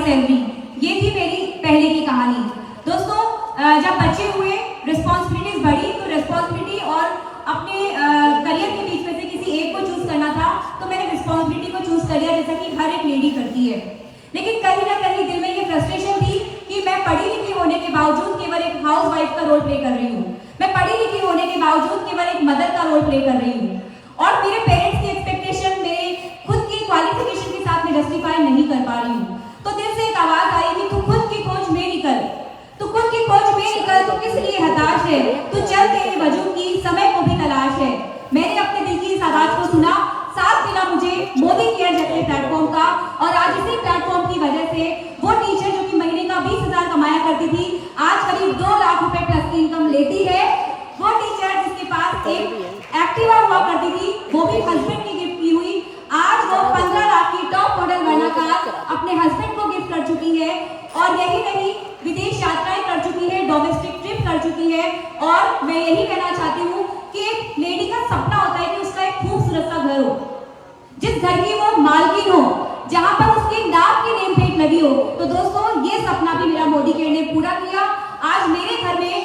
Salary. ये थी मेरी पहले की कहानी। दोस्तों जब बच्चे हुए, रिस्पॉन्सिबिलिटीज बढ़ी, तो रिस्पॉन्सिबिलिटी और अपने करियर के बीच में से किसी एक को चूज करना था, तो मैंने रिस्पॉन्सिबिलिटी को चूज कर लिया, जैसा कि हर एक लेडी करती है। लेकिन कहीं ना कहीं दिल में ये फ्रस्ट्रेशन थी कि मैं पढ़ी लिखी होने के बावजूद केवल एक हाउस वाइफ का रोल प्ले कर रही हूँ, मैं पढ़ी लिखी होने के बावजूद केवल एक मदर का रोल प्ले कर रही हूँ, और मेरे पेरेंट्स की एक्सपेक्टेशन मेरे खुद की क्वालिफिकेशन के साथ मैं जस्टिफाई नहीं कर पा रही हूँ। तो दिल से एक आवाज आई कि तू खुद की खोज में निकल, तू खुद की खोज में निकल, तू किस लिए हताश है, तू चल तेरे वजूद की समय को भी तलाश है। मैंने अपने दिल की इस आवाज को सुना, साथ मिला मुझे मोदी केयर जैसे प्लेटफॉर्म का, और आज इसी प्लेटफॉर्म की वजह से वो टीचर जो कि महीने का 20,000 कमाया करती थी, आज करीब 2 लाख रुपए प्लस की इनकम लेती है। वो टीचर जिसके पास एक एक्टिवा हुआ करती थी, वो भी हस्बैंड की गिफ्ट की हुई, आज वो 15 लाख की टॉप मॉडल वर्णाकार अपने हस्बैंड को गिफ्ट कर चुकी है। और यही नहीं, विदेश यात्राएं कर चुकी है, डोमेस्टिक ट्रिप कर चुकी है। और मैं यही कहना चाहती हूँ कि एक लेडी का सपना होता है कि उसका एक खूबसूरत सा घर हो, जिस घर की वो मालकिन हो, जहां पर उसके नाम की नेम प्लेट लगी हो। तो दोस्तों ये सपना भी मेरा मोदी केयर ने पूरा किया। आज मेरे घर में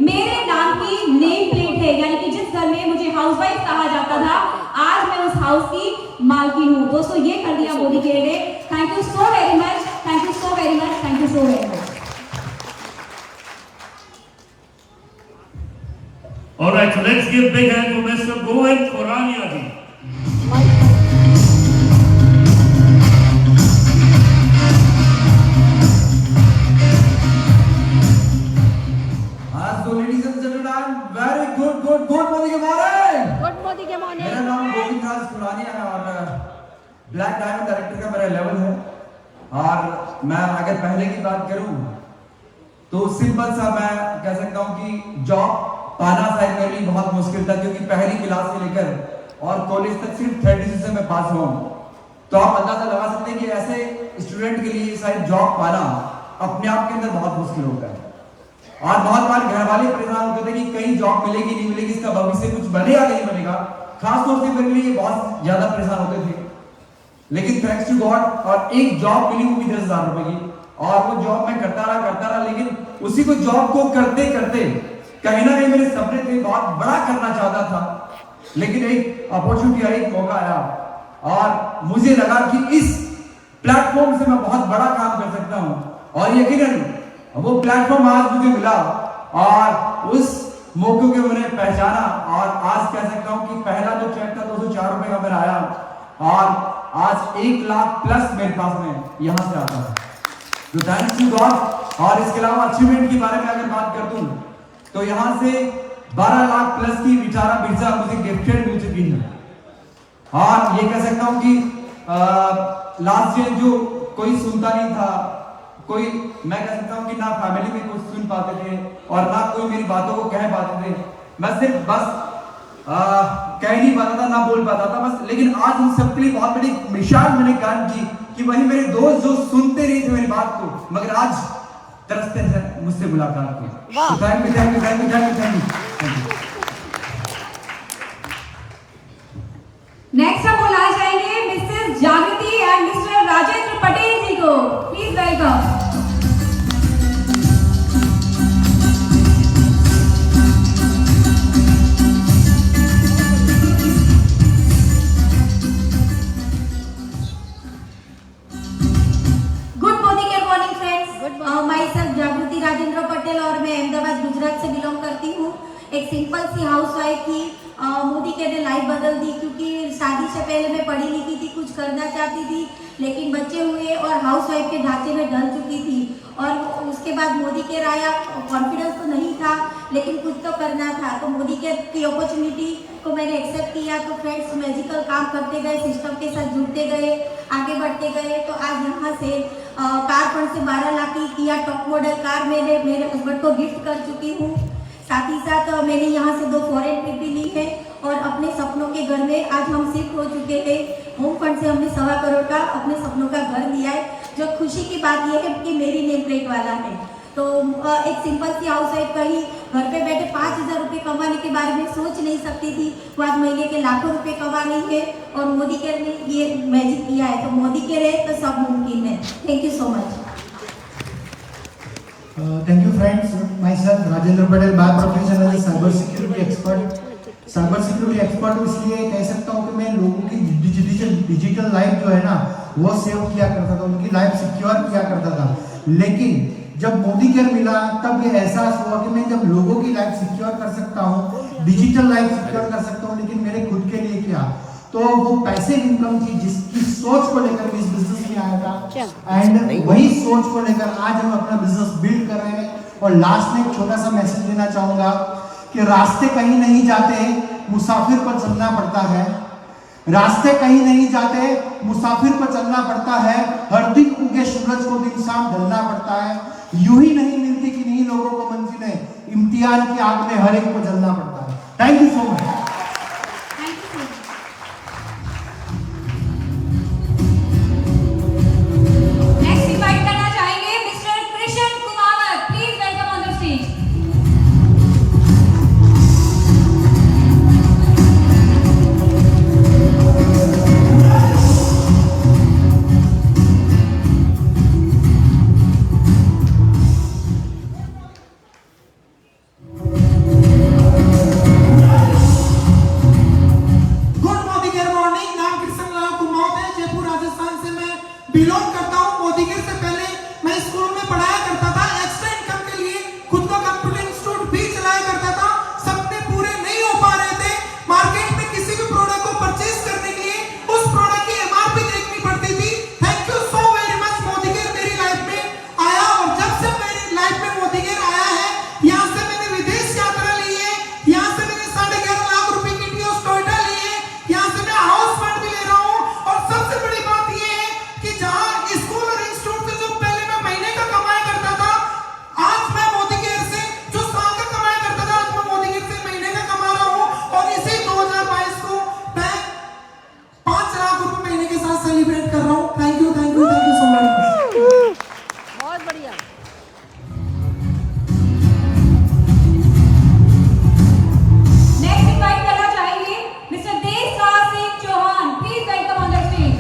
मेरे नाम की नेम प्लेट है, यानी कि जिस घर में मुझे हाउसवाइफ कहा जाता था, आज मैं उस हाउस की मालकिन हूँ। दोस्तों ये कर दिया मोदी केयर ने। Thank you so very much, thank you so very much, thank you so very much. All right, so let's give big hand for Mr. Govind Khorania ji. Ladies and gentlemen, very good morning. Good morning के morning. मेरा नाम गोविंद राज खुरानिया है और black diamond director का मेरा level है। और मैं अगर पहले की बात करूं तो सिंपल सा मैं कह सकता हूं कि जॉब पाना शायद मेरे लिए बहुत मुश्किल था, क्योंकि पहली क्लास से लेकर और कॉलेज तक सिर्फ 30 से मैं पास हुआ। तो आप अंदाजा लगा सकते हैं कि ऐसे स्टूडेंट के लिए शायद जॉब पाना अपने आप के अंदर बहुत मुश्किल होता है। और बहुत बार घर वाले परेशान होते थे कि कहीं जॉब मिलेगी नहीं मिलेगी, इसका भविष्य कुछ बनेगा नहीं बनेगा। खासतौर से मेरे लिए बहुत ज्यादा परेशान होते थे। लेकिन थैंक्स टू गॉड, और एक जॉब मिली वो भी 10,000 रुपए की, और वो जॉब मैं करता रहा। लेकिन उसी को जॉब को करते करते कहीं ना कहीं मेरे सपने थे, बहुत बड़ा करना चाहता था। लेकिन एक अपॉर्चुनिटी आई, एक मौका आया, और मुझे लगा कि इस प्लेटफॉर्म से मैं बहुत बड़ा काम कर सकता हूं। और यकीनन वो प्लेटफॉर्म आज मुझे मिला, और उस मौके को मैंने पहचाना, और आज कह सकता हूं कि पहला जो चेक था 204 रुपए का मेरा आया, और आज 1 लाख प्लस मेरे पास में यहां से आता है। तो थैंक्स टू गॉड। और इसके अलावा अचीवमेंट के बारे में अगर बात कर दूं तो यहां से 12 लाख प्लस की विचारा वीजा मुझे गिफ्टेड मिल चुकी है। और ये कह सकता हूं कि लास्ट ईयर जो कोई सुनता नहीं था, कोई मैं कह सकता हूं कि ना फैमिली में कुछ सुन पाते थे और ना कोई मेरी बातों को कह पाते थे। मैं सिर्फ बस कह नहीं पाता था, ना बोल पाता था बस। लेकिन आज उन सबके लिए बहुत बड़ी मिसाल मैंने काम की कि वही मेरे दोस्त जो सुनते नहीं थे मेरी बात को, मगर आज तरसते हैं मुझसे मुलाकात की। Thank you. नेक्स्ट हम बुलाए जाएंगे मिसेस जागृति एंड मिस्टर राजेंद्र पटेल जी को। Please welcome. Good morning friends. My self जागृति राजेंद्र पटेल, और मैं अहमदाबाद गुजरात से बिलोंग करती हूँ। एक सिंपल सी हाउस वाइफ थी। मोदी के ने लाइफ बदल दी, क्योंकि शादी से पहले मैं पढ़ी लिखी थी, कुछ करना चाहती थी, लेकिन बच्चे हुए और हाउस वाइफ के ढांचे में ढल चुकी थी। और उसके बाद मोदी केयर आया। कॉन्फिडेंस तो नहीं था, लेकिन कुछ तो करना था, तो मोदी केयर की अपॉर्चुनिटी को मैंने एक्सेप्ट किया। तो फ्रेंड्स मैजिकल काम करते गए, सिस्टम के साथ जुड़ते गए, आगे बढ़ते गए। तो आज यहाँ से कार फंड से 12 लाख की किया टॉप मॉडल कार मैंने मेरे हस्बैंड को गिफ्ट कर चुकी हूँ। साथ ही साथ मैंने यहाँ से 2 फॉरेन ट्रिप भी ली है, और अपने सपनों के घर में आज हम शिफ्ट हो चुके हैं। होम फंड से हमने 1.25 करोड़ का अपने सपनों का घर लिया है। जो खुशी की बात यह है कि मेरी नेम प्लेट वाला है। तो एक सिंपल सी हाउस वाइफ का ही घर पे बैठे 5,000 रुपये कमाने के बारे में सोच नहीं सकती थी, वो आज महीने के लाखों रुपए कमा रही है और मोदी केयर ने ये मैजिक किया है। तो मोदी केयर है तो सब मुमकिन है। Thank you so much. Thank you friends. Myself Rajendra Patel, by profession as a cyber security expert. Cyber security expert इसलिए कह सकता हूँ कि मैं लोगों की डिजिटल लाइफ जो है ना वो सेव किया करता था, उनकी लाइफ सिक्योर किया करता था। लेकिन जब मोदी केयर मिला तब ये एहसास हुआ कि मैं जब लोगों की लाइफ सिक्योर कर सकता हूँ, डिजिटल लाइफ सिक्योर कर सकता हूँ, लेकिन मेरे खुद के लिए क्या, तो वो पैसिव इनकम थी जिसकी सोच को लेकर मैं इस बिजनेस में आया था। एंड वही सोच को लेकर आज हम अपना बिजनेस बिल्ड कर रहे हैं। और लास्ट में एक छोटा सा मैसेज देना चाहूंगा कि रास्ते कहीं नहीं जाते, मुसाफिर पर चलना पड़ता है। रास्ते कहीं नहीं जाते, मुसाफिर पर चलना पड़ता है। हर दिन उगे सूरज को दिन शाम ढलना पड़ता है। यूं ही नहीं मिलती कि नहीं लोगों को मंजिलें, इम्तिहान की आग में हर एक को जलना पड़ता है। Thank you so much. Next invite करना चाहेंगे mister Krishna Kumawat, please welcome on the stage. Belong करता हूं। मोदी केयर से पहले मैं स्कूल में पढ़ाया करता था, एक्स्ट्रा इनकम के लिए खुद का कंप्यूटर इंस्टीट्यूट भी चलाया करता था। सपने पूरे नहीं हो पा रहे थे। मार्केट में किसी भी प्रोडक्ट को परचेज करने के लिए उस प्रोडक्ट की एमआरपी देखनी पड़ती थी। Thank you so very much, Modi care मेरी लाइफ में आया और जब से मेरी लाइफ में मोदी केयर आया है, यहाँ से मैंने विदेश यात्रा ली है, यहाँ से मैंने 11.5 लाख रुपए की टीओस टोयोटा ली है, यहाँ से मैं हाउस फंड भी ले रहा हूँ। और सबसे बड़ी बात ये है कि जहां स्कूल और इंस्टीट्यूट से जो पहले मैं महीने का कमाया करता था, आज मैं मोदी केयर से जो साल का कमाया करता था, आज मैं मोदी केयर से महीने का कमा रहा हूं। और इसी 2022 को मैं 5 लाख रुपए महीने के साथ सेलिब्रेट कर रहा हूं। Thank you so much. बहुत बढ़िया। नेक्स्ट इनवाइट करना चाहेंगे mister Deshraj Singh Chauhan, please welcome on the stage.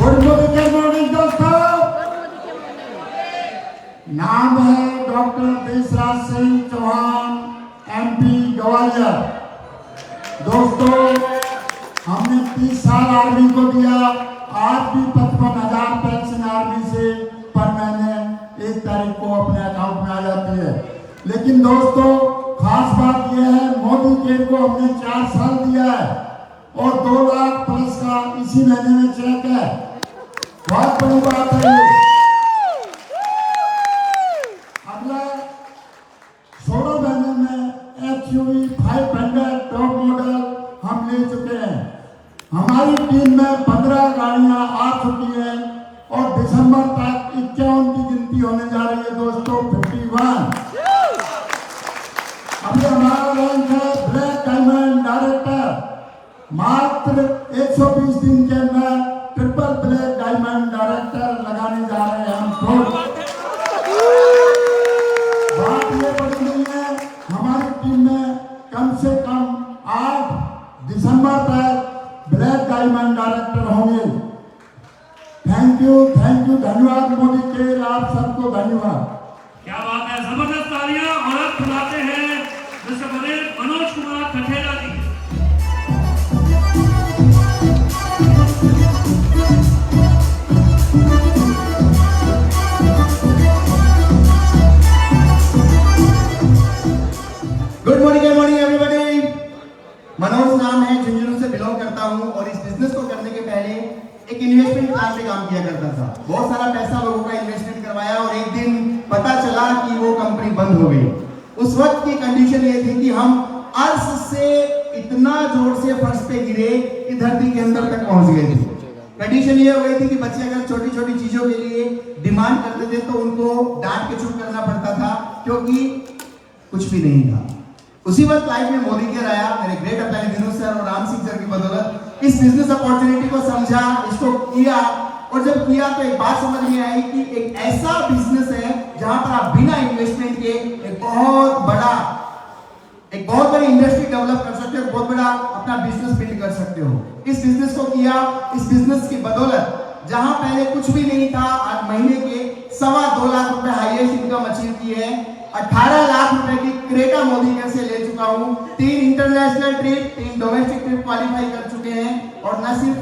Good morning दोस्तों। नाम है डॉक्टर देशराज सिंह चौहान, एमपी ग्वालियर। दोस्तों हमने 30 साल आर्मी को दिया, आज भी 55,000 पेंशन आर्मी से पर महीने 1 तारीख को अपने अकाउंट में आ जाती है। लेकिन दोस्तों खास बात यह है, मोदी केयर को हमने 4 साल दिया है और 2 लाख प्लस का इसी महीने में चेक है। बहुत बड़ी बात है ये। अगले 16 महीने में XUV 500 टॉप मॉडल हम ले चुके हैं। हमारी टीम में 15 गाड़ियां आ चुकी हैं और दिसंबर तक 51 की गिनती होने जा रही है दोस्तों, 51। अभी हमारा रैंक है ब्लैक डायमंड डायरेक्टर। मात्र 120 दिन के अंदर ट्रिपल ब्लैक डायमंड डायरेक्टर लगाने जा रहे हैं हम लोग। बात ये बड़ी नहीं है, हमारी टीम में कम से कम 8 दिसंबर तक ब्लैक डायमंड डायरेक्टर होंगे। थैंक यू, धन्यवाद मोदी केयर, आप सबको धन्यवाद। क्या बात है, जबरदस्त तालियां। और अब बुलाते हैं mister Manoj Kumar Khathela ji. Good morning everybody. Manoj नाम है, झुंझुनू से बिलोंग करता हूं और इस बिजनेस को करने के पहले एक इन्वेस्टमेंट प्लान पे काम किया करता था। बहुत सारा पैसा लोगों का इन्वेस्टमेंट करवाया और एक दिन पता चला कि वो कंपनी बंद हो गई। उस वक्त की कंडीशन ये थी कि हम अर्श से इतना जोर से फर्श पे गिरे कि धरती के अंदर तक पहुंच गए थे। कंडीशन ये हो गई थी कि बच्चे अगर छोटी छोटी चीजों के लिए डिमांड करते थे तो उनको डांट के चुप करना पड़ता था, क्योंकि कुछ भी नहीं था। उसी वक्त लाइफ में मोदी केयर आया, मेरे ग्रेट अपने विनोद सर और राम सिंह सर की बदौलत इस बिजनेस अपॉर्चुनिटी को समझा, इसको किया, और जब किया तो एक बात समझ में आई कि एक ऐसा बिजनेस है जहां पर आप बिना इन्वेस्टमेंट के एक बहुत बड़ी इंडस्ट्री डेवलप कर सकते हो, बहुत बड़ा अपना बिजनेस बिल्ड कर सकते हो। इस बिजनेस को किया, इस बिजनेस की बदौलत जहां पहले कुछ भी नहीं था, आज महीने के 2.25 लाख रुपए हाईएस्ट इनकम अचीव की है। 18 लाख रुपए की क्रेटा मोदी केयर से ले चुका हूं। 3 international trip, 3 domestic trip qualify कर चुके हैं, और न सिर्फ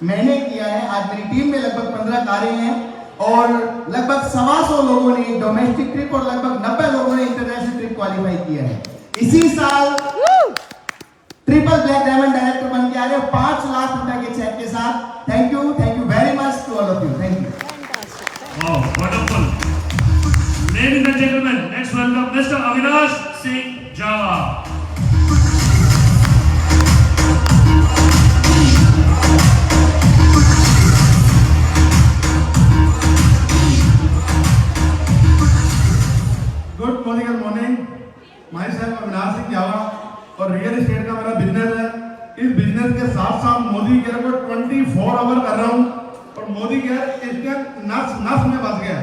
मैंने किया है, आज मेरी टीम में लगभग 15 कारें हैं, और लगभग 125 लोगों ने डोमेस्टिक ट्रिप और लगभग 90 लोगों ने इंटरनेशनल ट्रिप क्वालिफाई किया है। इसी साल ट्रिपल ब्लैक डायमंड डायरेक्टर बन के आ रहे 5 लाख रुपए के चेक के साथ। Thank you very much to all of you. Thank you. Wow, wonderful. Ladies and gentlemen, let's welcome Mr. Avinash Singh Java. Good morning. Myself Avinash Singh Java, और रियल एस्टेट का मेरा बिजनेस है। इस बिजनेस के साथ साथ मोदी केयर को 24 आवर कर रहा हूँ, और मोदी केयर इसके नस में बस गया।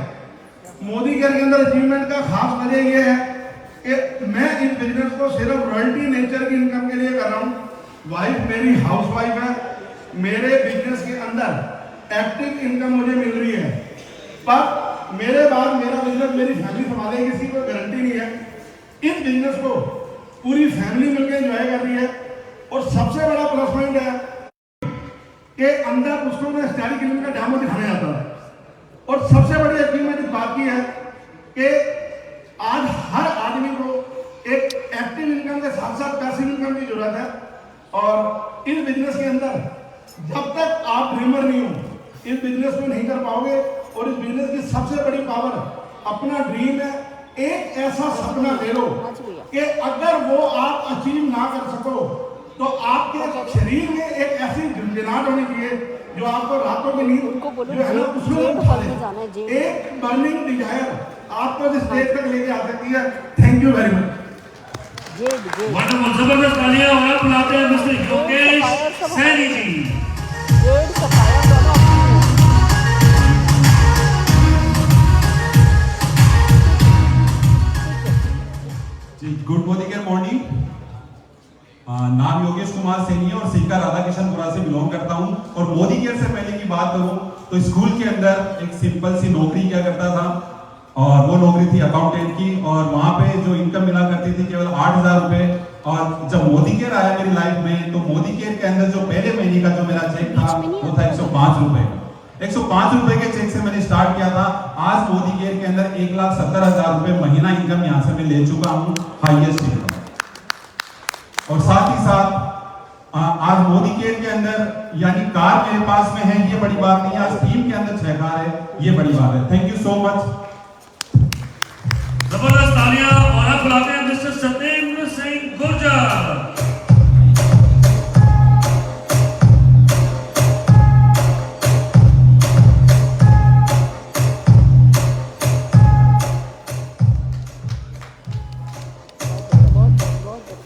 मोदी केयर के अंदर अचीवमेंट का खास वजह यह है कि मैं इस बिजनेस को सिर्फ रॉयल्टी नेचर की इनकम के लिए कर रहा हूँ। वाइफ मेरी हाउसवाइफ है। मेरे बिजनेस के अंदर एक्टिव इनकम मुझे मिल रही है, पर मेरे बाद मेरा बिजनेस मेरी फैमिली संभालेगी, किसी को गारंटी नहीं है। इस बिजनेस को पूरी फैमिली मिलकर एंजॉय कर रही है, और सबसे बड़ा प्लस पॉइंट है कि अंदर उसको मैं स्टाइल क्लिनिक का डेमो दिखाने आता है। और सबसे बड़ी अचीवमेंट इस बात की है कि आज हर आदमी को एक एक्टिव इनकम के साथ साथ पैसिव इनकम की जरूरत है, और इस बिजनेस के अंदर जब तक आप ड्रीमर नहीं हो, इस बिजनेस को नहीं कर पाओगे। और इस बिजनेस की सबसे बड़ी पावर अपना ड्रीम है। एक ऐसा सपना ले लो कि अगर वो आप अचीव ना कर सको तो आपके शरीर में एक ऐसी झुंझुनाहट होनी चाहिए जो आपको रातों की नींद जो है ना उसमें उठा दे। एक बर्निंग डिजायर आपको इस स्टेज तक लेके आ सकती है। Thank you very much. Wonderful, जबरदस्त तालियां, और आप बुलाते हैं mister Yogesh Saini ji. Good Modi care morning. नाम योगेश कुमार सैनी है और सीकर राधा किशनपुरा से बिलोंग करता हूं। और मोदी केयर से पहले की बात करूं तो स्कूल के अंदर एक सिंपल सी नौकरी किया करता था, और वो नौकरी थी अकाउंटेंट की, और वहां पे जो इनकम मिला करती थी केवल 8,000 रुपए। और जब मोदी केयर आया मेरी लाइफ में, तो मोदी केयर के अंदर जो पहले महीने का जो मेरा चेक था वो था 105 रुपए। 105 रुपए के चेक से मैंने स्टार्ट किया था। आज मोदी केयर के अंदर 1,70,000 रुपए महीना इनकम यहाँ से मैं ले चुका हूँ, हाईएस्ट इनकम। और साथ ही साथ आज मोदी केयर के अंदर यानी कार मेरे पास में है, ये बड़ी बात नहीं है। आज टीम के अंदर 6 कार है, ये बड़ी बात है। Thank you so much. जबरदस्त तालियां, और आप बुलाते हैं मिस्टर सत्येंद्र सिंह गुर्जर।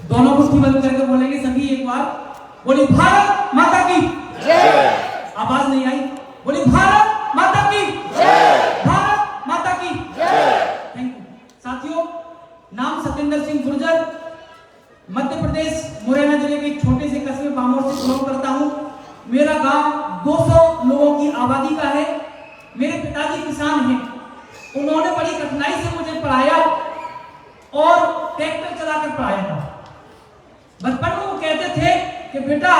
दोनों कुर्सी बंद करके बोलेंगे सभी एक बार। बोली भारत माता की जय। आवाज नहीं आई। बोली भारत माता की जय। भारत माता की जय। थैंक यू साथियों। नाम सत्येंद्र सिंह गुर्जर, मध्य प्रदेश मुरैना जिले के एक छोटे से कस्बे बामोर से बिलोंग करता हूँ। मेरा गांव 200 लोगों की आबादी का है। मेरे पिताजी किसान हैं। उन्होंने बड़ी कठिनाई से मुझे पढ़ाया और ट्रैक्टर चलाकर पढ़ाया था। बचपन में वो कहते थे कि बेटा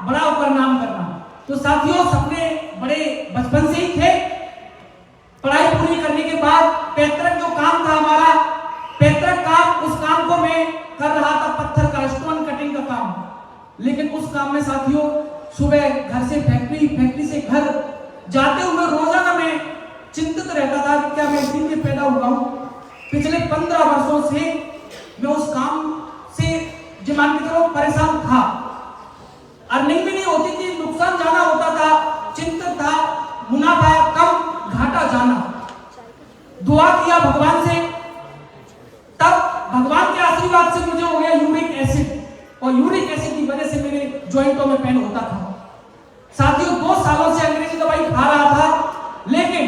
बड़ा होकर नाम करना। तो साथियों सपने बड़े बचपन से ही थे। पढ़ाई पूरी करने के बाद पैतृक जो काम था हमारा, पैतृक काम, उस काम को मैं कर रहा था, पत्थर का स्टोन कटिंग का काम। लेकिन उस काम में साथियों सुबह घर से फैक्ट्री, फैक्ट्री से घर जाते हुए रोजाना मैं चिंतित रहता था कि क्या मैं इस दिन में पैदा हुआ हूं। पिछले 15 वर्षों से मैं उस काम से मान के चलो परेशान था। अर्निंग भी नहीं होती थी, नुकसान जाना होता था, चिंतित था, मुनाफा कम, घाटा जाना। दुआ किया भगवान से, तब भगवान के आशीर्वाद से मुझे हो गया यूरिक एसिड, और यूरिक एसिड की वजह से मेरे जॉइंटों में पेन होता था। साथियों 2 सालों से अंग्रेजी दवाई खा रहा था, लेकिन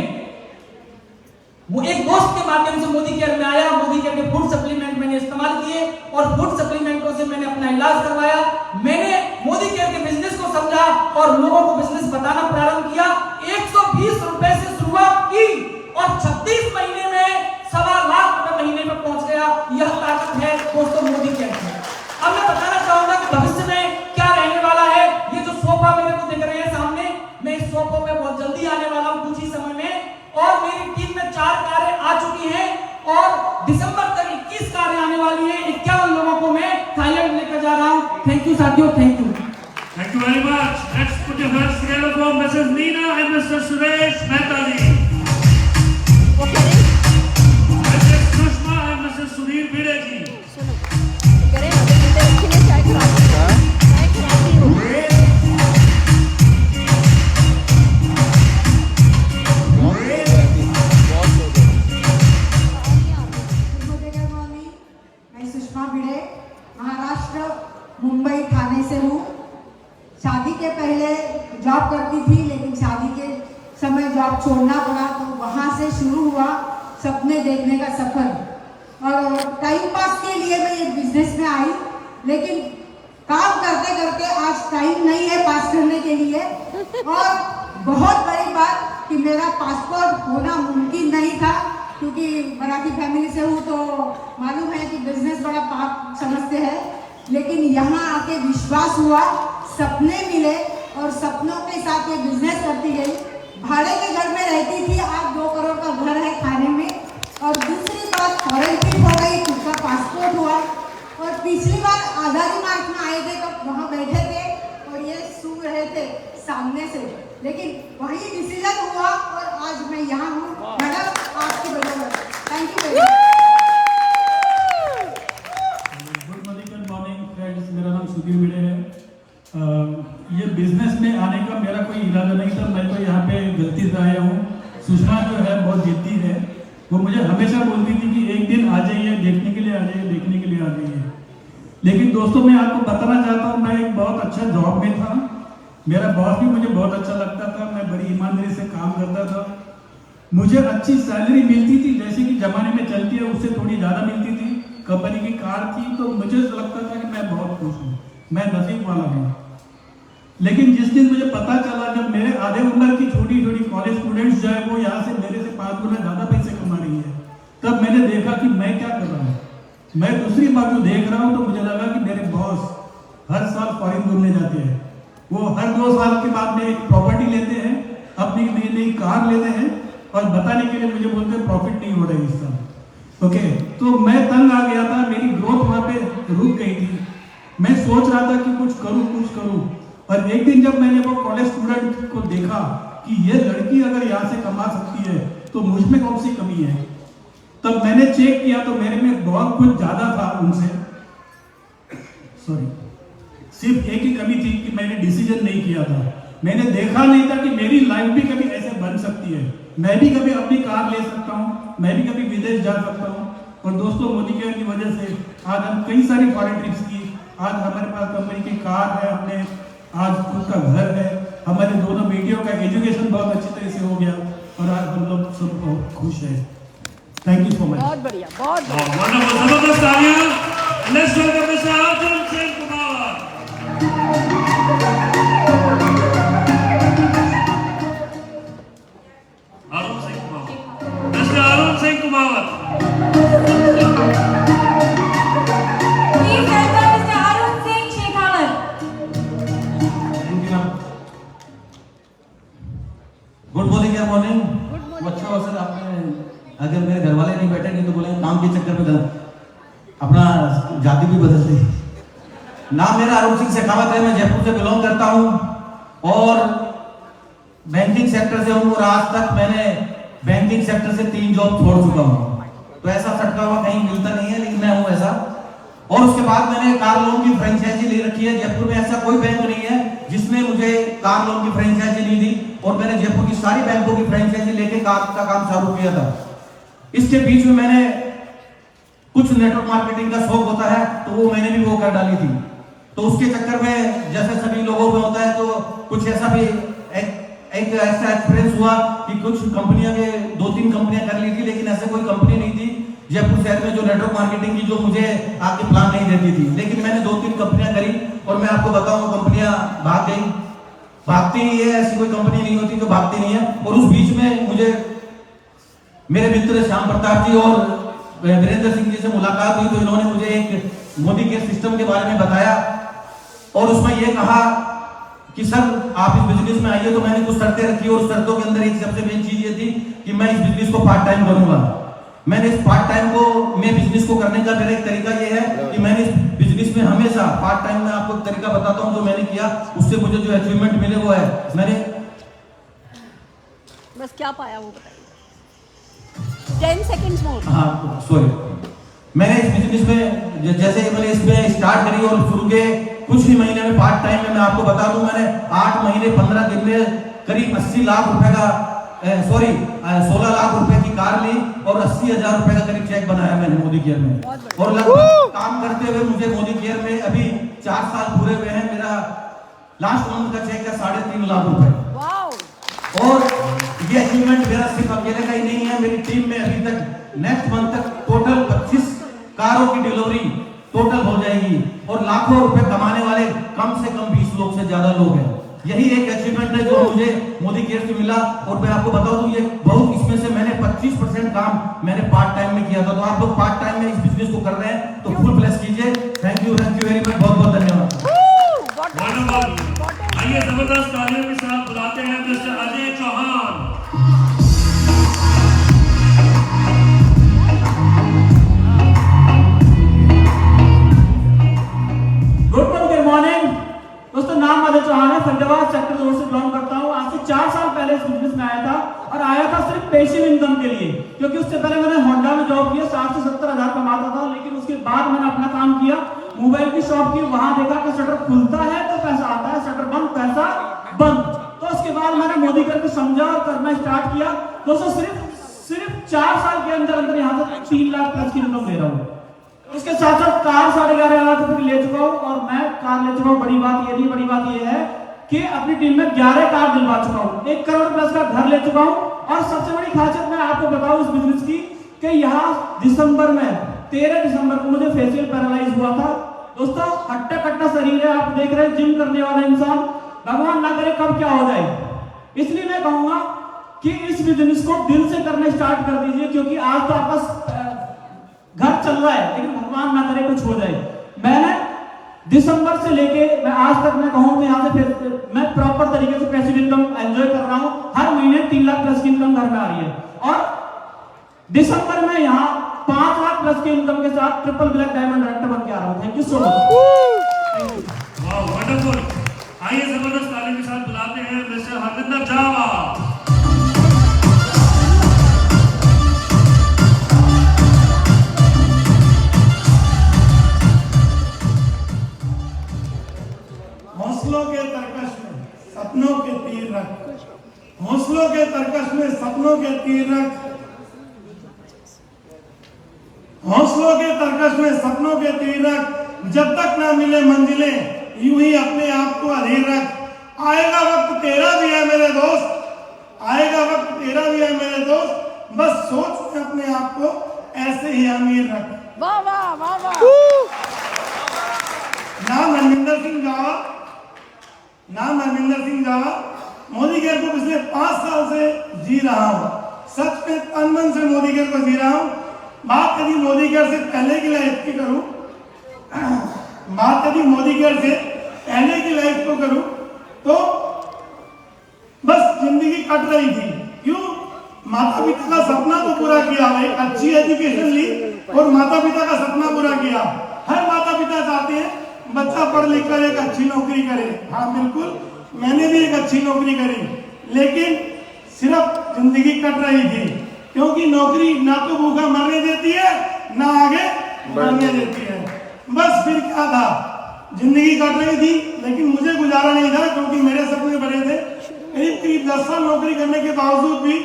वो एक दोस्त के माध्यम से मोदी केयर में आया। मोदी केयर के फूड सप्लीमेंट मैंने इस्तेमाल किए और फूड सप्लीमेंटों से मैंने अपना इलाज करवाया। मैंने मोदी केयर के बिजनेस को समझा और लोगों को बिजनेस बताना प्रारंभ किया। 120 रुपए से शुरुआत की और 36 महीने में 1.25 लाख रुपए महीने में पहुंच गया। यह ताकत है दोस्तों मोदी केयर की। अब मैं बताना चाहूंगा कि भविष्य में क्या रहने वाला है। ये जो सोफा मेरे को दिख रहे हैं सामने, मैं इस सोफे पे बहुत जल्दी आने वाला हूं, कुछ ही समय में, और मेरी टीम में 4 कारें आ चुकी हैं और दिसंबर तक 21 कारें आने वाली हैं। 51 लोगों को मैं थाईलैंड लेकर जा रहा हूं। थैंक यू साथियों, thank you. Thank you very much. Let's put your hands together for Mrs. Neena and Mr. Suresh Mehta ji. Mrs. Sushma and Mr. Sunil Bhide ji. मैं सुषमा भिड़े महाराष्ट्र मुंबई थाने से हूँ। शादी के पहले जॉब करती थी, लेकिन शादी के समय जॉब छोड़ना पड़ा, तो वहाँ से शुरू हुआ सपने देखने का सफर। और टाइम पास के लिए मैं ये बिजनेस में आई, लेकिन काम करते करते आज टाइम नहीं है पास करने के लिए। और बहुत बड़ी बात कि मेरा पासपोर्ट होना मुमकिन नहीं था, क्योंकि मराठी फैमिली से हूँ तो मालूम है कि बिजनेस बड़ा पाप समझते हैं। लेकिन यहाँ आके विश्वास हुआ, सपने मिले और सपनों के साथ ये बिजनेस करती गई। भाड़े के घर में रहती थी, आज 2 करोड़ का घर है खाने में। और दूसरी बात, फॉरेन ट्रिप हो गई, खुद का पासपोर्ट हुआ। और पिछली बार आज़ादी मार्च में आए थे, तो वहाँ बैठे थे और ये सू रहे थे सामने से, लेकिन वही डिसीजन हुआ और आज मैं यहाँ हूँ। मैडम आपकी बराबर। Thank you very much. Good morning friends, मेरा नाम सुधीर भिड़े है। ये बिजनेस में आने का मेरा कोई इरादा नहीं था, मैं तो यहाँ पे गलती से आया हूँ। सुषमा जो है बहुत जिद्दी है, वो मुझे हमेशा बोलती थी कि एक दिन आ जाइए, देखने के लिए आ जाइए, देखने के लिए आ जाइए। लेकिन दोस्तों मैं आपको बताना चाहता हूँ, मैं एक बहुत अच्छा जॉब में था, मेरा बॉस भी मुझे बहुत अच्छा लगता था, मैं बड़ी ईमानदारी से काम करता था, मुझे अच्छी सैलरी मिलती थी, जैसे कि जमाने में चलती है उससे थोड़ी ज़्यादा मिलती थी, कंपनी की कार थी, तो मुझे लगता था कि मैं बहुत खुश हूँ, मैं नसीब वाला हूँ। लेकिन जिस दिन मुझे पता चला, जब मेरे आधे उम्र की छोटी छोटी कॉलेज स्टूडेंट्स जो है वो यहाँ से मेरे से 5 गुना ज़्यादा पैसे कमा रही है, तब मैंने देखा कि मैं क्या कर रहा हूँ। मैं दूसरी बात जो देख रहा हूँ, तो मुझे लगा कि मेरे बॉस हर साल फॉरेन घूमने जाते हैं, वो हर 2 साल के बाद में एक प्रॉपर्टी लेते हैं, अपनी नई नई कार लेते हैं और बताने के लिए मुझे बोलते हैं प्रॉफिट नहीं हो रहा है इस साल। ओके, तो मैं तंग आ गया था, मेरी ग्रोथ वहाँ पे रुक गई थी। मैं सोच रहा था कि कुछ करूँ। और एक दिन जब मैंने वो कॉलेज स्टूडेंट को देखा कि ये लड़की अगर यहाँ से कमा सकती है तो मुझ में कौन सी कमी है, तब मैंने चेक किया तो मेरे में बहुत कुछ ज्यादा था उनसे। सॉरी, सिर्फ एक ही कमी थी कि मैंने डिसीजन नहीं किया था। मैंने देखा नहीं था कि मेरी लाइफ भी कभी ऐसे बन सकती है, मैं भी कभी अपनी कार ले सकता हूँ, मैं भी कभी विदेश जा सकता हूँ। और दोस्तों मोदी केयर की वजह से आज हम कई सारी फॉरेन ट्रिप्स की, आज हमारे पास कंपनी की कार है, अपने आज खुद का घर है, हमारे दोनों बेटियों का एजुकेशन बहुत अच्छी तरह से हो गया और आज हम लोग सब बहुत खुश हैं। Thank you so much. बहुत बढ़िया, बहुत Wonderful, जबरदस्त तालियां। Let's welcome Mr. Arjun Singh Kumar. Arun Singh Kumar. Mr. Arun Singh Kumar. Please welcome Mr. Arun Singh Shekhawat. Good morning या मॉर्निंग। अच्छा हुआ सर आपने, अगर मेरे घर वाले नहीं बैठे नहीं तो बोले काम के चक्कर में अपना जाति भी बदल दी। नाम मेरा अरुण सिंह शेखावत है, मैं जयपुर से बिलोंग करता हूं और बैंकिंग सेक्टर से हूं और आज तक मैंने बैंकिंग सेक्टर से 3 जॉब छोड़ चुका हूं। तो ऐसा सटका हुआ कहीं मिलता नहीं है, लेकिन मैं हूं ऐसा। और उसके बाद मैंने कार लोन की फ्रेंचाइजी ले रखी है। जयपुर में ऐसा कोई बैंक नहीं है जिसने मुझे कार लोन की फ्रेंचाइजी नहीं दी और मैंने जयपुर की सारी बैंकों की फ्रेंचाइजी लेके कार का काम चालू किया था। इसके बीच में मैंने कुछ नेटवर्क मार्केटिंग का शौक होता है तो वो मैंने भी वो कर डाली थी। तो उसके चक्कर में जैसे सभी लोगों में होता है, तो कुछ ऐसा भी एक ऐसा एक्सपीरियंस हुआ कि कुछ कंपनियां के 2-3 कंपनियां कर ली थी, लेकिन ऐसे कोई कंपनी नहीं थी जयपुर शहर में जो नेटवर्क मार्केटिंग की जो मुझे आगे प्लान नहीं देती थी। लेकिन मैंने 2-3 कंपनियां करी और मैं आपको बताऊं कंपनियां भाग गई, भागती ही है, ऐसी कोई कंपनी नहीं होती जो भागती नहीं है। और उस बीच में मुझे मेरे मित्र श्याम प्रताप जी और वीरेंद्र सिंह जी से मुलाकात हुई, तो इन्होंने मुझे एक मोदी केयर सिस्टम के बारे में बताया और उसमें यह कहा कि सर आप इस बिजनेस में आइए। तो मैंने कुछ शर्तें रखी और उस शर्तों के अंदर एक सबसे मेन चीज ये थी कि मैं इस बिजनेस को पार्ट टाइम करूंगा। मैंने इस पार्ट टाइम को मैं बिजनेस को करने का मेरा एक तरीका ये है कि मैंने इस बिजनेस में हमेशा पार्ट टाइम में आपको एक तरीका बताता हूं जो मैंने किया, उससे मुझे जो अचीवमेंट मिले वो है मैंने बस क्या पाया वो बताइए। 10 सेकंड्स मोर। हाँ सॉरी, मैंने इस बिजनेस में जैसे मैंने इसमें स्टार्ट करी और शुरू के कुछ ही महीने में पार्ट टाइम में मैं आपको बता दूं मैंने 8 महीने 15 दिन में करीब 80 लाख रुपए का 16 लाख रुपए की कार ली और 80,000 रुपए का करीब चेक बनाया मैंने मोदी केयर में। और लगभग काम करते हुए मुझे मोदी केयर में अभी 4 साल पूरे हुए हैं। मेरा लास्ट मंथ का चेक है 3.5 लाख रुपए। और ये अचीवमेंट मेरा सिर्फ अकेले का ही नहीं है, मेरी टीम में अभी तक नेक्स्ट मंथ तक टोटल 25 कारों की डिलीवरी टोटल हो जाएगी और लाखों रुपए कमाने वाले कम से कम 20 लोग से ज्यादा लोग हैं। यही एक अचीवमेंट है जो मुझे मोदी केयर से मिला। और मैं आपको बता दूं ये बहुत, इसमें से मैंने 25% काम मैंने पार्ट टाइम में किया था। तो आप लोग पार्ट टाइम में इस बिजनेस को कर रहे हैं तो फुल प्लेस कीजिए। थैंक यू वेरी मच, बहुत बहुत धन्यवाद। आइए जबरदस्त तालियों के साथ बुलाते हैं mister Ajay Chauhan. Good morning दोस्तों, नाम अजय चौहान है, फरीदाबाद सेक्टर 2 से बिलोंग करता हूँ। आज से 4 साल पहले इस बिजनेस में आया था और आया था सिर्फ पैसिव इनकम के लिए, क्योंकि उससे पहले मैंने होंडा में जॉब किया, 60 से 70 हजार कमाता था। लेकिन उसके बाद मैंने अपना काम किया, मोबाइल की शॉप की, वहां देखा कि शटर खुलता है तो पैसा आता है, शटर बंद पैसा बंद। तो उसके बाद मैंने मोदी करके समझा और करना स्टार्ट किया। दोस्तों सिर्फ 4 साल के अंदर अंदर यहाँ से 3 लाख प्लस की इनकम ले रहा हूँ। उसके साथ साथ कार 11.5 लाख रुपए की ले चुका हूँ और मैं कार ले चुका हूँ। बड़ी बात ये नहीं, बड़ी बात ये है कि अपनी टीम में 11 कार दिलवा चुका हूँ, 1 करोड़ प्लस का घर ले चुका हूँ। और सबसे बड़ी खासियत मैं आपको बताऊं इस बिजनेस की कि यहाँ दिसंबर में 13 दिसंबर को मुझे फेशियल पैरालाइज हुआ था। दोस्तों हट्टा कट्टा शरीर है, आप देख रहे हैं जिम करने वाला इंसान, भगवान ना करे कब क्या हो जाए। इसलिए मैं कहूंगा कि इस बिजनेस को दिल से करना स्टार्ट कर दीजिए, क्योंकि आज तो आपका घर चल रहा है लेकिन भगवान ना करे कुछ हो जाए। मैंने दिसंबर से लेके मैं आज तक मैं कहूं तो यहाँ से फिर मैं प्रॉपर तरीके से पैसिव इनकम एंजॉय कर रहा हूं। हर महीने 3 लाख प्लस की इनकम घर में आ रही है और दिसंबर में यहाँ 5 लाख प्लस की इनकम के साथ ट्रिपल ब्लैक डायमंड डायरेक्टर बन के आ रहा हूं। Thank you so much. वाह वंडरफुल। आइए जबरदस्त तालियों के साथ बुलाते हैं मिस्टर हरविंदर जावा। हौसलों के तरकश में सपनों के तीर रख, हौसलों के तरकश में सपनों के तीर रख, हौसलों के तरकश में सपनों के तीर रख, जब तक ना मिले मंजिलें यूं ही अपने आप को अधीर रख। आएगा वक्त तेरा भी है मेरे दोस्त, आएगा वक्त तेरा भी है मेरे दोस्त, बस सोच में अपने आप को ऐसे ही अमीर रख। वाह वाह वाह वाह। नाम हरविंदर सिंह जावा, नाम हरविंदर सिंह जावा। मोदी केयर को पिछले 5 साल से जी रहा हूँ, सच में तन मन से मोदी केयर को जी रहा हूँ। बात यदि मोदी केयर से पहले की लाइफ की करूँ, बात यदि मोदी केयर से पहले की लाइफ को करूँ तो बस जिंदगी कट रही थी। क्यों? माता पिता का सपना तो पूरा किया, एक अच्छी एजुकेशन ली और माता पिता का सपना पूरा किया। हर माता पिता चाहते हैं बच्चा पढ़ लिख कर एक अच्छी नौकरी करे। हाँ बिल्कुल, मैंने भी एक अच्छी नौकरी करी, लेकिन सिर्फ जिंदगी कट रही थी, क्योंकि नौकरी ना तो भूखा मरने देती है ना आगे बढ़ने देती है। बस फिर क्या था, जिंदगी कट रही थी लेकिन मुझे गुजारा नहीं था, क्योंकि मेरे सपने बड़े थे। करीब 10 साल नौकरी करने के बावजूद भी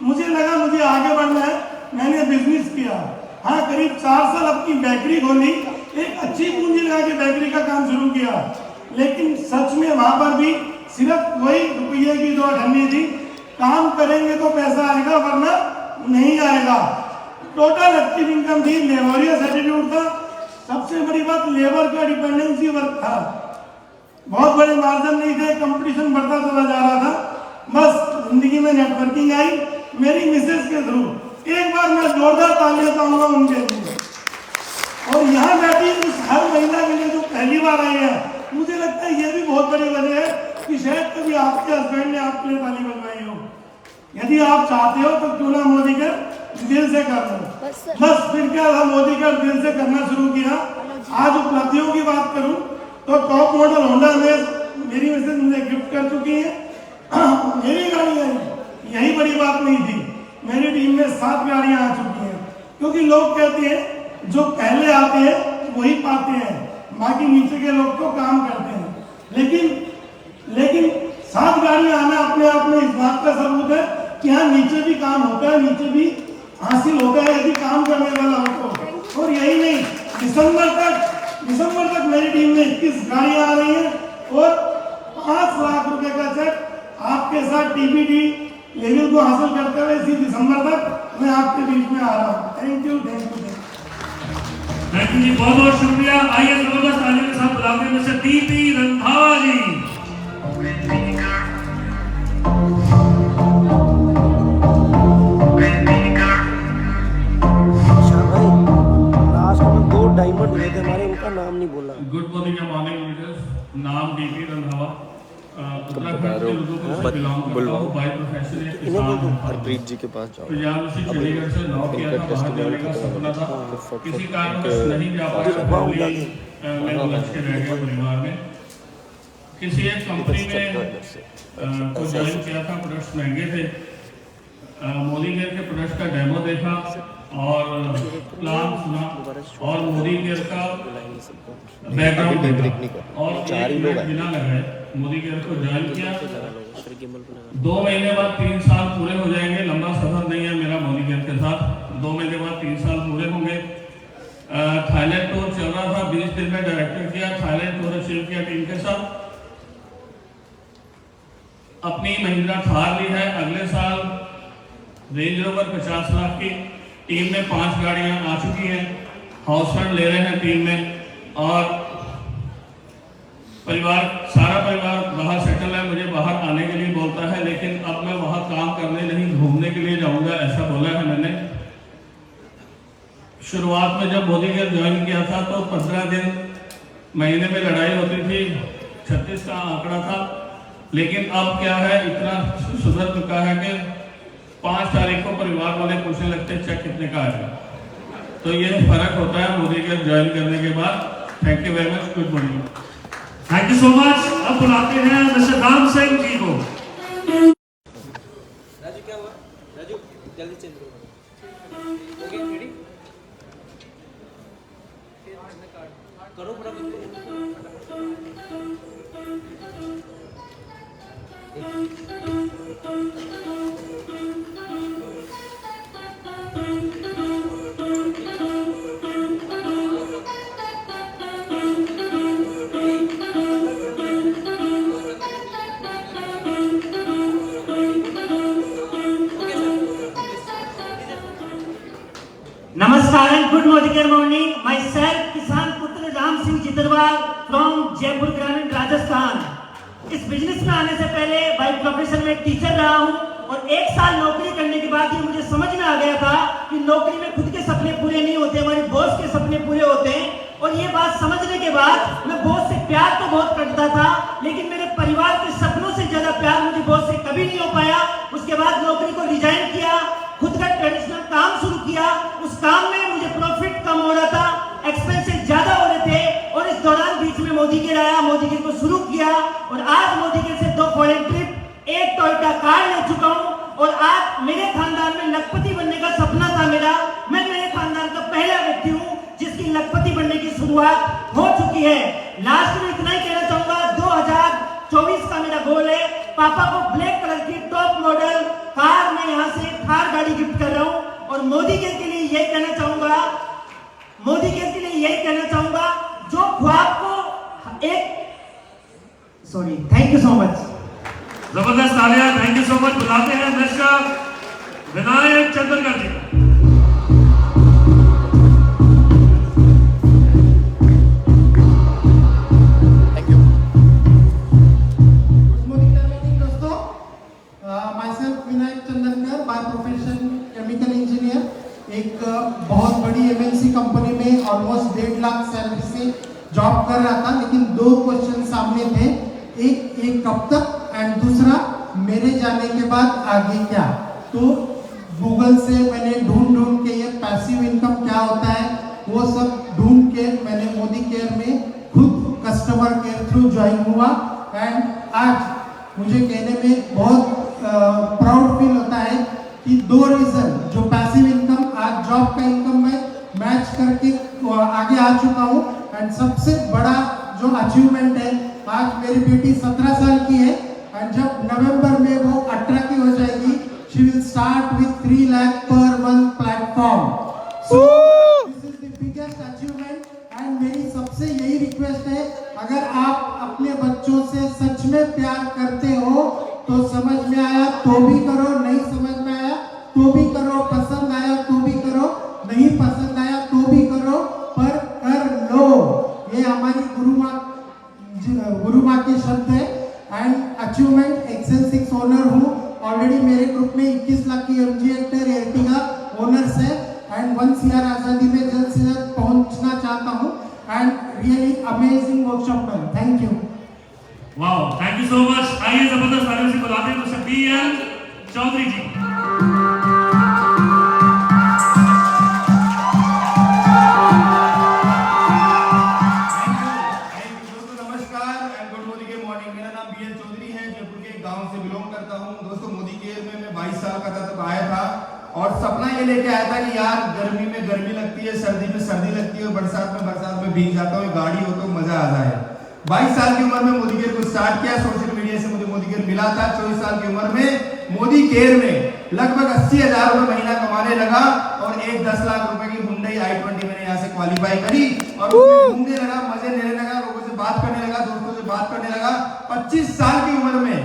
मुझे लगा मुझे आगे बढ़ना है, मैंने बिजनेस किया। हाँ करीब 4 साल अपनी बेकरी खोली एक अच्छी पूंजी लगा के बेकरी का काम शुरू किया, लेकिन सच में वहां पर भी सिर्फ वही रुपये की दो अठन्नी थी, काम करेंगे तो पैसा आएगा वरना नहीं आएगा। टोटल एक्टिव इनकम थी, लेबोरियस एटीट्यूड था, सबसे बड़ी बात लेबर का डिपेंडेंसी वर्क था, बहुत बड़े मार्जिन नहीं थे, कंपटीशन बढ़ता चला जा रहा था। बस जिंदगी में नेटवर्किंग आई मेरी मिसेज के थ्रू। एक बार मैं जोरदार तालियां पाऊंगा उनके लिए। और यहाँ बैठी उस हर महिला के लिए जो पहली बार आई है, मुझे लगता है ये भी बहुत बड़ी वजह है कि शायद कभी आपके हस्बैंड ने आपके लिए ताली बजवाई हो। यदि आप चाहते हो तो क्यों ना मोदी के दिल से कर लो। बस फिर क्या था, मोदी के दिल से करना शुरू किया। आज उपलब्धियों की बात करूं तो टॉप मॉडल होंडा में मेरी मिसेज मुझे गिफ्ट कर चुकी है। मेरी गाड़ी है, यही बड़ी बात नहीं थी। मेरी टीम में 7 गाड़ियां आ चुकी हैं, क्योंकि लोग कहते हैं जो पहले आते हैं वही पाते हैं, बाकी नीचे के लोग तो काम करते हैं। लेकिन 7 गाड़ियां आना अपने आप में इस बात का सबूत है कि हाँ नीचे भी काम होता है, नीचे भी हासिल होता है यदि काम करने वाला हो तो। और यही नहीं, दिसंबर तक मेरी टीम में 21 गाड़ियां आ रही हैं और 5 लाख रुपए का चेक आपके साथ टीबीडी लेवल को हासिल करते हुए इसी दिसंबर तक मैं आपके बीच में आ रहा हूँ। थैंक यू जी, बहुत बहुत शुक्रिया। आइए जबरदस्त तालियों के साथ बुलाते हैं मिस्टर टीपी रंधावा जी। डायमंड हुए थे हमारे, उनका नाम नहीं बोला। गुड मॉर्निंग मॉर्निंग लीडर्स, नाम टीपी रंधावा, उत्तराखंड के लोगों से बिलोंग करता हूं, बाय प्रोफेशन एक किसान हूं। हरप्रीत जी के पास जाओ। पंजाब से चंडीगढ़ से लॉ किया था, बाहर जाने का सपना था, किसी कारणवश नहीं जा पाया, मैं उलझ के रह गया परिवार में। किसी एक कंपनी में को ज्वाइन किया था, प्रोडक्ट्स महंगे थे। मोदी केयर के प्रोडक्ट्स का डेमो देखा और प्लान सुना और मोदी केयर का बैकग्राउंड देखा और बिना लगाए मोदी केयर को ज्वाइन किया। 2 महीने बाद 3 साल पूरे हो जाएंगे, लंबा सफर नहीं है मेरा मोदी केयर के साथ। 2 महीने बाद 3 साल पूरे होंगे। थाईलैंड टूर चल रहा था, 20 दिन में डायरेक्टर किया, थाईलैंड टूर अचीव किया टीम के साथ। अपनी महिंद्रा थार ली है, अगले साल रेंज रोवर 50 लाख की। टीम में 5 गाड़ियां आ चुकी हैं, हाउस फंड ले रहे हैं टीम में और सारा परिवार बाहर सेटल है। मुझे बाहर आने के लिए बोलता है, लेकिन अब मैं वहां काम करने नहीं घूमने के लिए जाऊंगा, ऐसा बोला है मैंने। शुरुआत में जब मोदी केयर ज्वाइन किया था तो 15 दिन महीने में लड़ाई होती थी, 36 का आंकड़ा था, लेकिन अब क्या है, इतना सुधर चुका है कि 5 तारीख को परिवार वाले पूछने लगते हैं चेक कितने का आएगा। तो ये फर्क होता है मोदी केयर ज्वाइन करने के बाद। Thank you very much, good morning. Thank you so much. अब बुलाते हैं मिस्टर राम सिंह जी को। राजू क्या हुआ? राजू जल्दी चेंज करो। Okay ready? करो फटाफट। नमस्कार and good morning. My self किसान पुत्र राम सिंह जितरवाल फ्रॉम जयपुर ग्रामीण राजस्थान। इस बिजनेस में आने से पहले बाय प्रोफेशन में टीचर रहा हूँ और 1 साल नौकरी करने के बाद ही मुझे समझ में आ गया था कि नौकरी में खुद के सपने पूरे नहीं होते, हमारे बॉस के सपने पूरे होते हैं। और ये बात समझने के बाद मैं बॉस से प्यार तो बहुत करता था, लेकिन मेरे परिवार के सपनों से ज्यादा प्यार मुझे बॉस से कभी नहीं हो पाया। उसके बाद नौकरी को रिजाइन किया, खुद का ट्रेडिशनल काम शुरू किया। उस काम में मुझे प्रॉफिट कम हो रहा था, एक्सपेंसेस ज्यादा हो रहे थे और इस दौरान बीच में मोदी केयर आया, मोदी केयर को शुरू किया और आज मोदी केयर से 2 फॉरेन ट्रिप, 1 टोयोटा कार ले चुका हूं और आज मेरे खानदान में लखपति बनने का सपना था मेरा। मैं मेरे खानदान का पहला व्यक्ति हूं जिसकी लखपति बनने की शुरुआत हो चुकी है। लास्ट में इतना ही कहना चाहूंगा, 2024 का मेरा गोल है, पापा को ब्लैक कलर की टॉप मॉडल कार में यहाँ से थार गाड़ी गिफ्ट कर रहा हूँ। और मोदी केयर के लिए ये कहना चाहूंगा, मोदी केयर के लिए यही कहना चाहूंगा, जो ख्वाब को थैंक यू सो मच। जबरदस्त तालियां, थैंक यू सो मच। बुलाते हैं mister Vinayak Chandrakar ji. myself Vinayak Chandrakar, by profession chemical engineer. एक बहुत बड़ी एमएनसी कंपनी में ऑलमोस्ट 1.5 लाख सैलरी से जॉब कर रहा था, लेकिन 2 क्वेश्चन सामने थे, एक कब तक एंड दूसरा मेरे जाने के बाद आगे क्या। तो गूगल से मैंने ढूंढ के ये पैसिव इनकम क्या होता है वो सब ढूंढ के मैंने मोदी केयर में खुद कस्टमर केयर थ्रू ज्वाइन हुआ। एंड आज मुझे कहने में बहुत प्राउड फील होता है कि 2 रीजन, जो पैसिव इनकम आज जॉब का इनकम में मैच करके आगे आ चुका हूँ। एंड सबसे बड़ा जो अचीवमेंट है, आज मेरी बेटी 17 साल की है एंड जब नवंबर में वो 18 की हो जाएगी, she will start with 3 lakh per month platform. So this is the biggest achievement. And मेरी सबसे यही रिक्वेस्ट है, अगर आप अपने बच्चों से सच में प्यार करते हो तो समझ में आया तो भी करो, नहीं समझ में आया तो भी करो, पसंद आया तो भी करो, नहीं पसंद आया तो भी करो, पर कर लो। ये हमारी गुरु माँ के शब्द है। एंड अचीवमेंट एक्सेल 6 ओनर हूँ। ऑलरेडी मेरे ग्रुप में 21 लाख की MG हेक्टर एर्टिगा ओनर्स है एंड 1 CR आजादी में जल्द से जल्द पहुंचना चाहता हूँ। And really amazing workshop man, thank you. Wow, thank you so much. आइए जबरदस्त तालियों से बुलाते हैं मिस्टर BL चौधरी जी। और सपना ये लेके आया था कि यार गर्मी में गर्मी लगती है, सर्दी में सर्दी लगती है और बरसात में भीग जाता हूँ, गाड़ी हो तो मजा आ जाए। 22 साल की उम्र में मोदी केयर को स्टार्ट किया। सोशल मीडिया से मुझे मोदी केयर मिला था। 24 साल की उम्र में मोदी केयर में लगभग 80,000 रुपए महीना कमाने लगा और 10 लाख रुपए की हुंडई i20 मैंने यहाँ से क्वालिफाई करी और घूमने लगा, मजे लेने लगा, लोगों से बात करने लगा, दोस्तों से बात करने लगा। 25 साल की उम्र में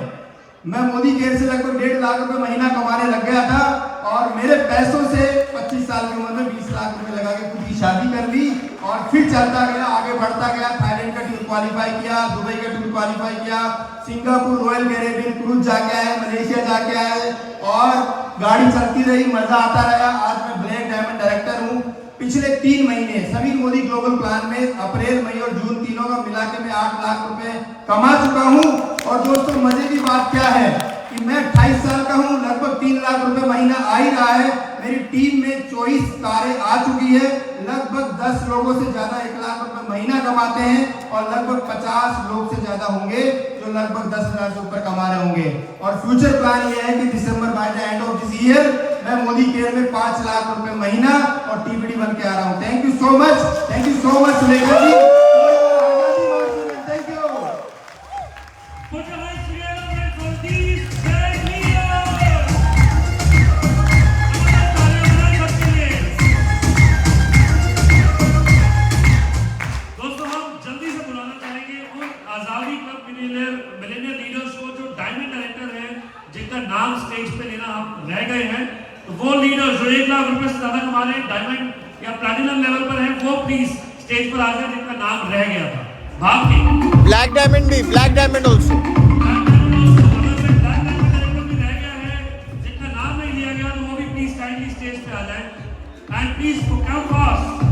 मैं मोदी केयर से लगभग 1.5 लाख रुपए महीना कमाने लग गया था और मेरे पैसों से 25 साल की उम्र में 20 लाख रुपए लगा के खुद की शादी कर ली और फिर चलता गया, आगे बढ़ता गया। थाईलैंड का टूर क्वालिफाई किया, दुबई का टूर क्वालिफाई किया, सिंगापुर, रॉयल कैरेबियन क्रूज जाके आए, मलेशिया जाके आए और गाड़ी चलती रही, मजा आता रहा। आज मैं ब्लैक डायमंड डायरेक्टर हूँ। पिछले 3 महीने सभी मोदी ग्लोबल प्लान में अप्रैल, मई और जून तीनों का मिला के मैं 8 लाख रुपए कमा चुका हूँ। और दोस्तों मजे की बात क्या है कि मैं 28 साल का हूँ, लगभग 3 लाख रुपए महीना आ ही रहा है। मेरी टीम में 24 कारें आ चुकी है। लगभग 10 लोगों से ज्यादा 1 लाख रुपए महीना कमाते हैं और लगभग 50 लोग से ज्यादा होंगे जो लगभग 10,000 से ऊपर कमा रहे होंगे। और फ्यूचर प्लान ये है कि December by the end of this year मैं मोदी केयर में 5 लाख रुपए महीना और TPD बन के आ रहा हूँ। Thank you so much, thank you so much Sulekha ji. Thank you. Put your hands together for these great leaders. दोस्तों हम जल्दी से बुलाना चाहेंगे उन आजादी क्लब मिलेनियर लीडर्स को जो डायमंड डायरेक्टर हैं, जिनका नाम स्टेज पे लेना हम रह गए हैं। तो वो लीडर्स जो 1 लाख रुपए से ज्यादा कमा रहे हैं, डायमंड या प्लैटिनम लेवल पर हैं, वो प्लीज स्टेज पर आ जाए, जिनका नाम रह गया था। भाग के ब्लैक डायमंड भी, ब्लैक डायमंड ऑल्सो। जिनका नाम नहीं लिया गया तो वो भी प्लीज काइंडली स्टेज पे आ जाए। And please come fast.